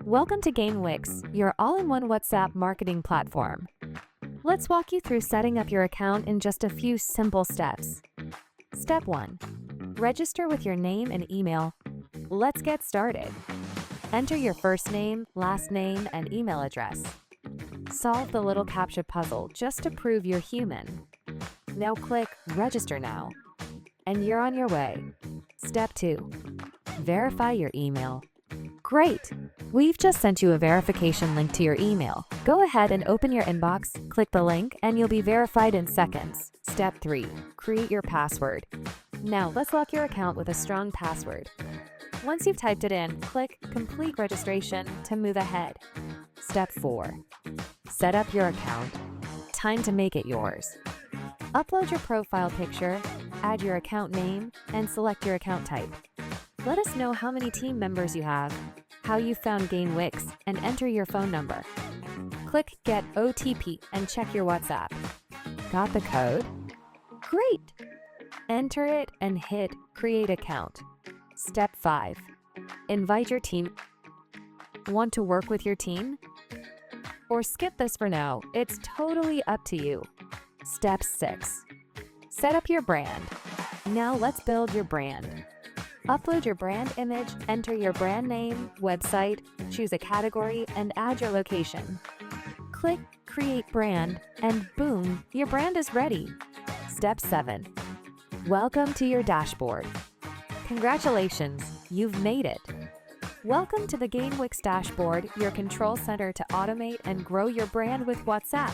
Welcome to GainWix, your all-in-one WhatsApp marketing platform. Let's walk you through setting up your account in just a few simple steps. Step 1. Register with your name and email. Let's get started. Enter your first name, last name, and email address. Solve the little CAPTCHA puzzle just to prove you're human. Now click Register Now, and you're on your way. Step 2. Verify your email. Great! We've just sent you a verification link to your email. Go ahead and open your inbox, click the link, and you'll be verified in seconds. Step 3. Create your password. Now let's lock your account with a strong password. Once you've typed it in, click Complete Registration to move ahead. Step 4. Set up your account. Time to make it yours. Upload your profile picture, add your account name, and select your account type. Let us know how many team members you have, how you found GainWix, and enter your phone number. Click Get OTP and check your WhatsApp. Got the code? Great! Enter it and hit Create Account. Step 5. Invite your team. Want to work with your team? Or skip this for now, it's totally up to you. Step 6. Set up your brand. Now let's build your brand. Upload your brand image, enter your brand name, website, choose a category, and add your location. Click Create Brand, and boom, your brand is ready. Step 7. Welcome to your dashboard. Congratulations, you've made it. Welcome to the GainWix dashboard, your control center to automate and grow your brand with WhatsApp.